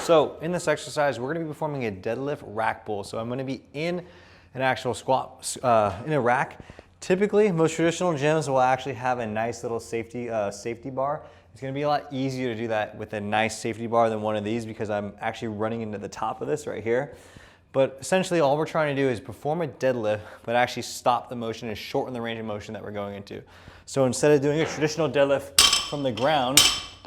So in this exercise, we're gonna be performing a deadlift rack pull. So I'm gonna be in an actual squat, in a rack. Typically, most traditional gyms will actually have a nice little safety bar. It's gonna be a lot easier to do that with a nice safety bar than one of these because I'm actually running into the top of this right here. But essentially all we're trying to do is perform a deadlift, but actually stop the motion and shorten the range of motion that we're going into. So instead of doing a traditional deadlift from the ground,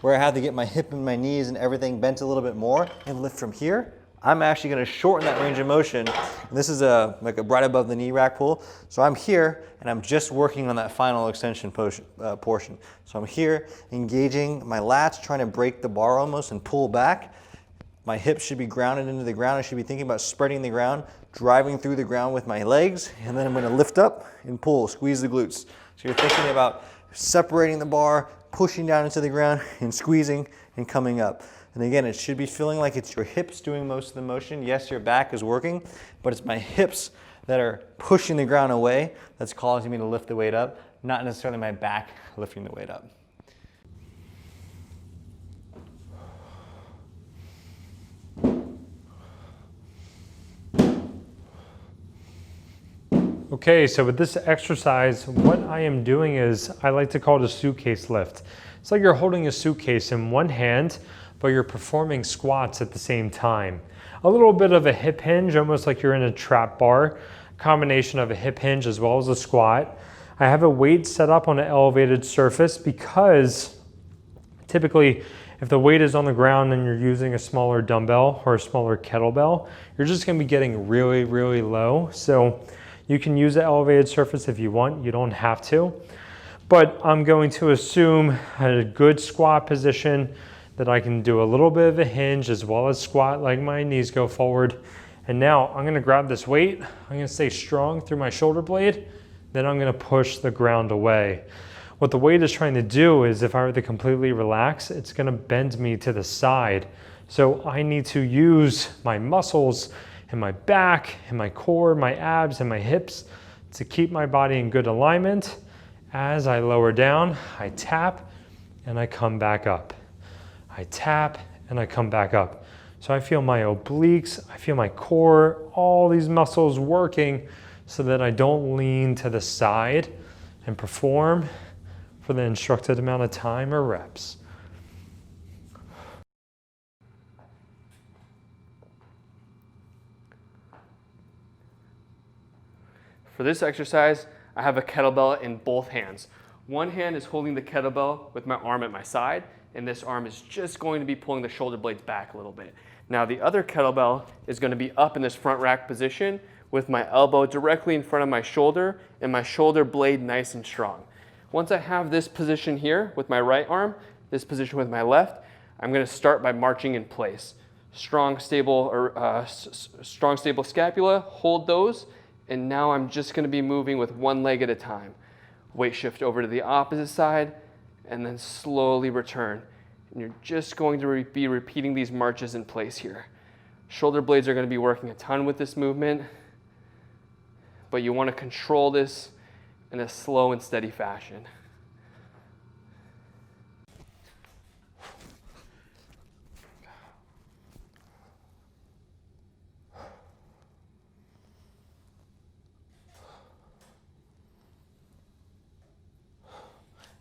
where I have to get my hip and my knees and everything bent a little bit more and lift from here, I'm actually gonna shorten that range of motion. And this is like a right above the knee rack pull. So I'm here and I'm just working on that final extension portion. So I'm here engaging my lats, trying to break the bar almost and pull back. My hips should be grounded into the ground. I should be thinking about spreading the ground, driving through the ground with my legs, and then I'm gonna lift up and pull, squeeze the glutes. So you're thinking about separating the bar, pushing down into the ground and squeezing and coming up. And again, it should be feeling like it's your hips doing most of the motion. Yes, your back is working, but it's my hips that are pushing the ground away that's causing me to lift the weight up, not necessarily my back lifting the weight up. Okay, so with this exercise, what I am doing is, I like to call it a suitcase lift. It's like you're holding a suitcase in one hand, but you're performing squats at the same time. A little bit of a hip hinge, almost like you're in a trap bar, combination of a hip hinge as well as a squat. I have a weight set up on an elevated surface because typically if the weight is on the ground and you're using a smaller dumbbell or a smaller kettlebell, you're just gonna be getting really, really low. So you can use the elevated surface if you want, you don't have to. But I'm going to assume a good squat position that I can do a little bit of a hinge as well as squat, like my knees go forward. And now I'm gonna grab this weight, I'm gonna stay strong through my shoulder blade, then I'm gonna push the ground away. What the weight is trying to do is if I were to completely relax, it's gonna bend me to the side. So I need to use my muscles in my back, in my core, my abs, and my hips to keep my body in good alignment. As I lower down, I tap and I come back up. I tap and I come back up. So I feel my obliques, I feel my core, all these muscles working so that I don't lean to the side and perform for the instructed amount of time or reps. For this exercise, I have a kettlebell in both hands. One hand is holding the kettlebell with my arm at my side, and this arm is just going to be pulling the shoulder blades back a little bit. Now the other kettlebell is going to be up in this front rack position with my elbow directly in front of my shoulder and my shoulder blade nice and strong. Once I have this position here with my right arm, this position with my left, I'm going to start by marching in place. Strong, stable scapula, hold those. And now I'm just going to be moving with one leg at a time. Weight shift over to the opposite side and then slowly return. And you're just going to be repeating these marches in place here. Shoulder blades are going to be working a ton with this movement, but you want to control this in a slow and steady fashion.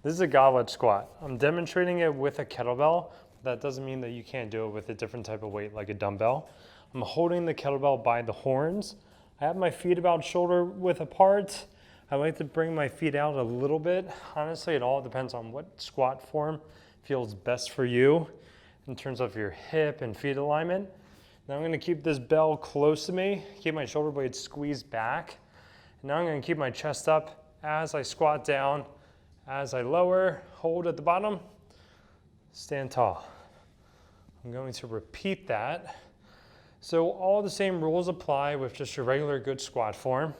This is a goblet squat. I'm demonstrating it with a kettlebell. That doesn't mean that you can't do it with a different type of weight like a dumbbell. I'm holding the kettlebell by the horns. I have my feet about shoulder width apart. I like to bring my feet out a little bit. Honestly, it all depends on what squat form feels best for you in terms of your hip and feet alignment. Now I'm gonna keep this bell close to me, keep my shoulder blades squeezed back. Now I'm gonna keep my chest up as I squat down. As I lower, hold at the bottom, stand tall. I'm going to repeat that. So all the same rules apply with just your regular good squat form.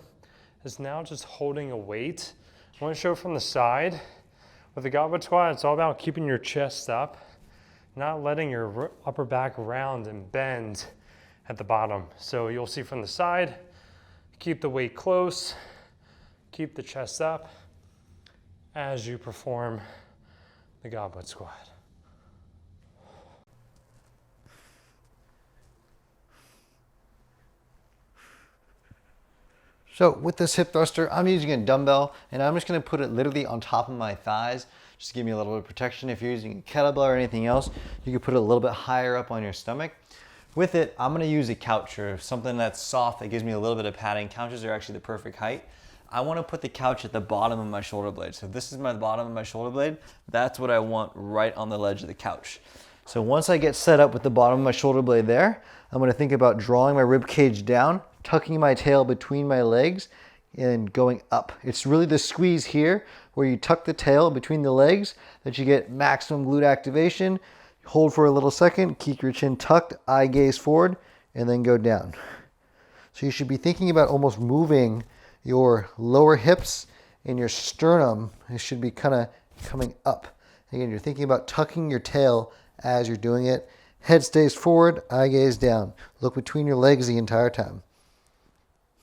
It's now just holding a weight. I want to show from the side. With the goblet squat, it's all about keeping your chest up, not letting your upper back round and bend at the bottom. So you'll see from the side, keep the weight close, keep the chest up as you perform the goblet squat. So with this hip thruster, I'm using a dumbbell, and I'm just gonna put it literally on top of my thighs, just to give me a little bit of protection. If you're using a kettlebell or anything else, you can put it a little bit higher up on your stomach. With it, I'm gonna use a couch or something that's soft that gives me a little bit of padding. Couches are actually the perfect height. I wanna put the couch at the bottom of my shoulder blade. So if this is my bottom of my shoulder blade, that's what I want right on the ledge of the couch. So once I get set up with the bottom of my shoulder blade there, I'm gonna think about drawing my rib cage down, tucking my tail between my legs, and going up. It's really the squeeze here where you tuck the tail between the legs that you get maximum glute activation. Hold for a little second, keep your chin tucked, eye gaze forward, and then go down. So you should be thinking about almost moving your lower hips and your sternum. It should be kind of coming up. Again, you're thinking about tucking your tail as you're doing it. Head stays forward, eye gaze down. Look between your legs the entire time.